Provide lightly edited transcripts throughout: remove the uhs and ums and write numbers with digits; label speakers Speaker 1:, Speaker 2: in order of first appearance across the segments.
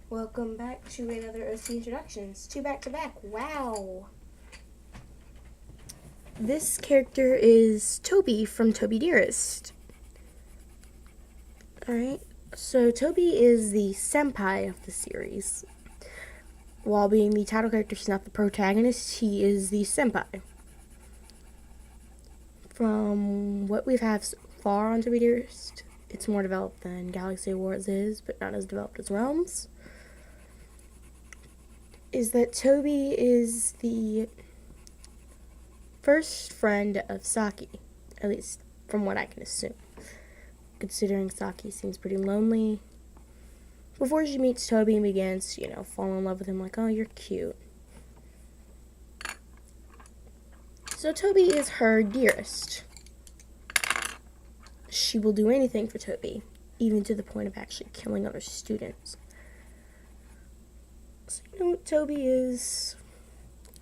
Speaker 1: Welcome back to another OC Introductions. Two back to back. Wow. This character is Toby from Toby Dearest. Alright, so Toby is the senpai of the series. While being the title character, he's not the protagonist, he is the senpai. From what we've had so far on Toby Dearest, it's more developed than Galaxy Wars is, but not as developed as Realms. Is that Toby is the first friend of Saki, at least from what I can assume, considering Saki seems pretty lonely. Before she meets Toby and begins to, fall in love with him, like, oh, you're cute. So Toby is her dearest. She will do anything for Toby, even to the point of actually killing other students. So, Toby is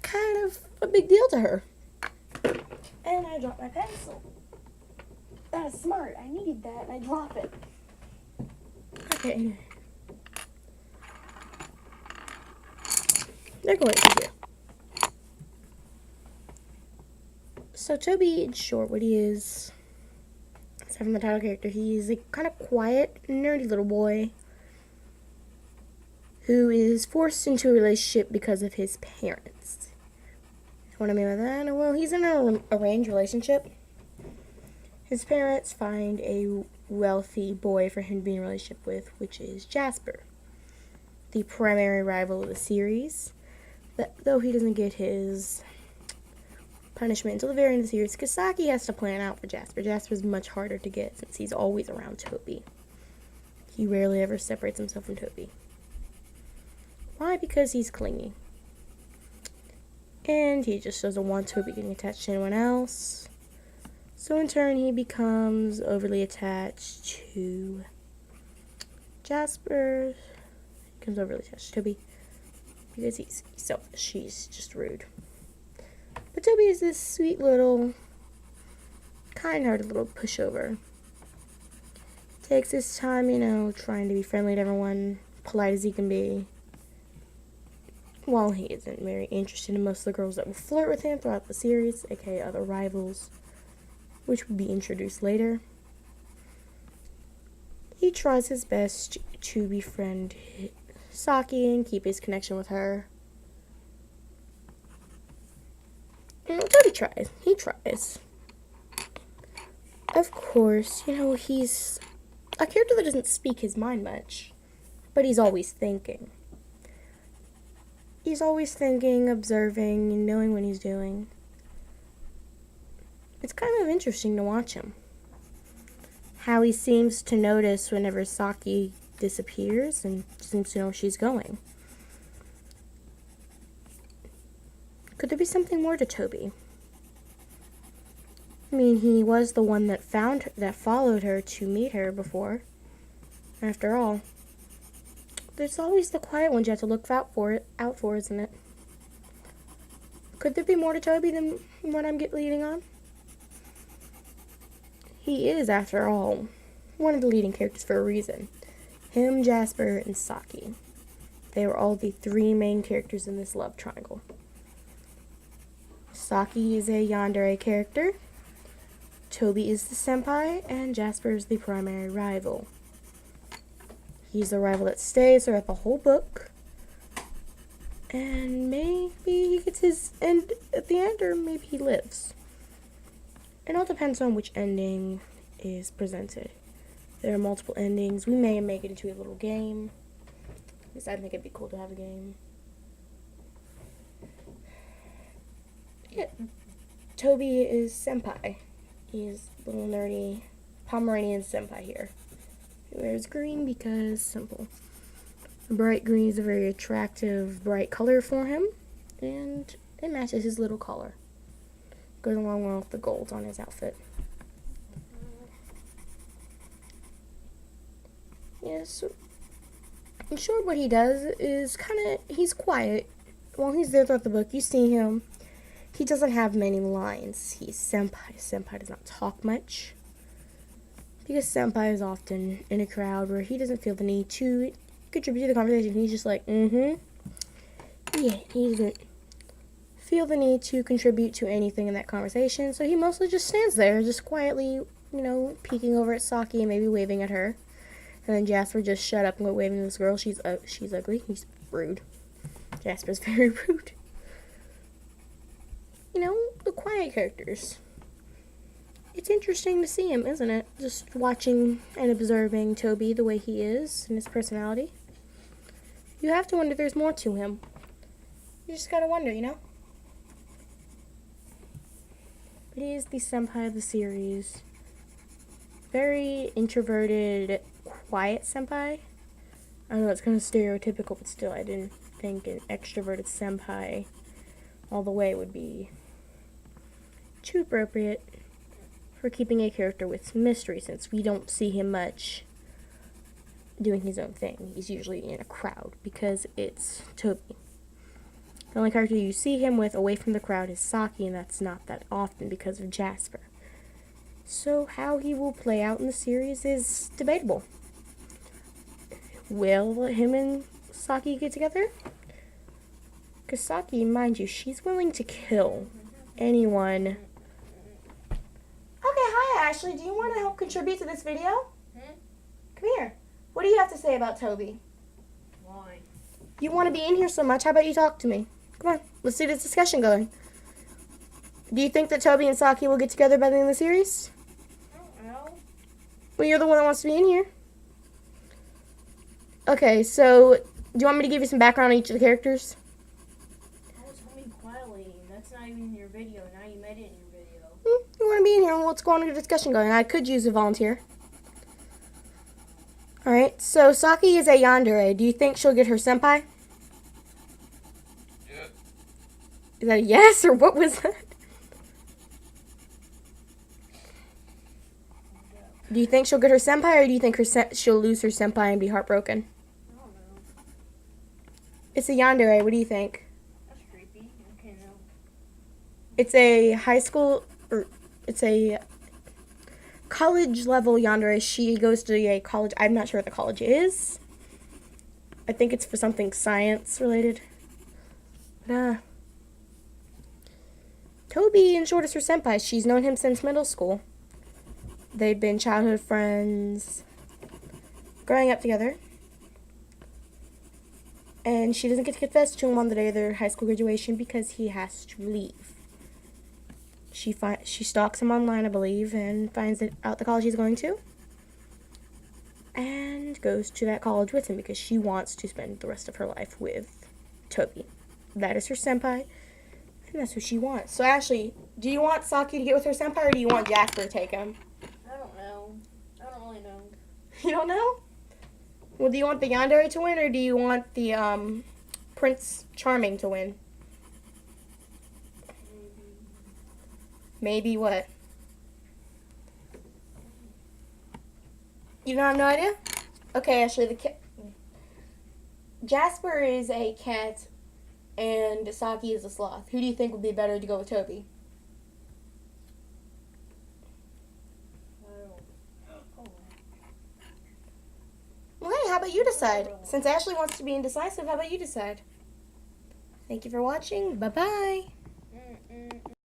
Speaker 1: kind of a big deal to her. And I dropped my pencil. That's smart. I needed that and I dropped it. Okay. They're going to do. So Toby, in short, what he is, aside from the title character, he's a kind of quiet, nerdy little boy who is forced into a relationship because of his parents. What I mean by that? Well, he's in an arranged relationship. His parents find a wealthy boy for him to be in a relationship with, which is Jasper, the primary rival of the series. Though he doesn't get his punishment until the very end of the series, because Saki has to plan out for Jasper. Jasper's much harder to get since he's always around Toby. He rarely ever separates himself from Toby. Why? Because he's clingy. And he just doesn't want Toby getting attached to anyone else. So in turn, he becomes overly attached to Jasper. He becomes overly attached to Toby because he's selfish. He's just rude. But Toby is this sweet little, kind-hearted little pushover. Takes his time, trying to be friendly to everyone, polite as he can be. While he isn't very interested in most of the girls that will flirt with him throughout the series, aka other rivals, which will be introduced later, he tries his best to befriend Saki and keep his connection with her. Toby tries. He tries. Of course, he's a character that doesn't speak his mind much, but he's always thinking. He's always thinking, observing, and knowing what he's doing. It's kind of interesting to watch him. How he seems to notice whenever Saki disappears and seems to know where she's going. Could there be something more to Toby? I mean, he was the one that followed her to meet her before. After all, there's always the quiet ones you have to look out for, isn't it? Could there be more to Toby than what I'm leading on? He is, after all, one of the leading characters for a reason. Him, Jasper, and Saki. They were all the three main characters in this love triangle. Saki is a yandere character, Toby is the senpai, and Jasper is the primary rival. He's the rival that stays throughout the whole book, and maybe he gets his end at the end, or maybe he lives. It all depends on which ending is presented. There are multiple endings. We may make it into a little game, because I think it'd be cool to have a game. Yeah, Toby is senpai. He's a little nerdy Pomeranian senpai here. He wears green because simple. Bright green is a very attractive, bright color for him, and it matches his little collar. Goes along well with the gold on his outfit. Yeah, so in short, what he does is he's quiet. While he's there throughout the book, you see him. He doesn't have many lines. He's senpai. Senpai does not talk much, because senpai is often in a crowd where he doesn't feel the need to contribute to the conversation. He's just like, yeah, he doesn't feel the need to contribute to anything in that conversation, so he mostly just stands there, just quietly, peeking over at Saki and maybe waving at her. And then Jasper just shut up and went waving at this girl. She's ugly. He's rude. Jasper's very rude. The quiet characters. It's interesting to see him, isn't it? Just watching and observing Toby the way he is and his personality. You have to wonder if there's more to him. You just gotta wonder, But he is the senpai of the series. Very introverted, quiet senpai. I know it's kind of stereotypical, but still, I didn't think an extroverted senpai all the way would be too appropriate for keeping a character with mystery, since we don't see him much doing his own thing. He's usually in a crowd because it's Toby. The only character you see him with away from the crowd is Saki, and that's not that often because of Jasper. So how he will play out in the series is debatable. Will him and Saki get together? Because Saki, mind you, she's willing to kill anyone. Okay, hi Ashley. Do you want to help contribute to this video? Come here. What do you have to say about Toby?
Speaker 2: Why?
Speaker 1: You want to be in here so much, how about you talk to me? Come on, let's see this discussion going. Do you think that Toby and Saki will get together by the end of the series?
Speaker 2: I don't know.
Speaker 1: Well, you're the one that wants to be in here. Okay, so do you want me to give you some background on each of the characters?
Speaker 2: I was humming quietly. That's not even in your video. Now you made it in your video.
Speaker 1: You want to be in here, and let's go on to the discussion going. I could use a volunteer. Alright, so Saki is a yandere. Do you think she'll get her senpai?
Speaker 3: Yeah.
Speaker 1: Is that a yes, or what was that? Do you think she'll get her senpai, or do you think she'll lose her senpai and be heartbroken?
Speaker 2: I don't know.
Speaker 1: It's a yandere. What do you think?
Speaker 2: That's creepy. Okay, no.
Speaker 1: It's a high school, or it's a college level yandere. She goes to a college. I'm not sure what the college is. I think it's for something science related. But, Toby, in short, is her senpai. She's known him since middle school. They've been childhood friends, growing up together. And she doesn't get to confess to him on the day of their high school graduation because he has to leave. She stalks him online, I believe, and finds out the college he's going to. And goes to that college with him because she wants to spend the rest of her life with Toby. That is her senpai, and that's who she wants. So, Ashley, do you want Saki to get with her senpai, or do you want Jasper to take him?
Speaker 2: I don't know. I don't really know.
Speaker 1: You don't know? Well, do you want the yandere to win, or do you want the Prince Charming to win? Maybe what? You don't have no idea? Okay, Ashley, Jasper is a cat and Saki is a sloth. Who do you think would be better to go with Toby? Well, hey, how about you decide? Since Ashley wants to be indecisive, how about you decide? Thank you for watching. Bye-bye.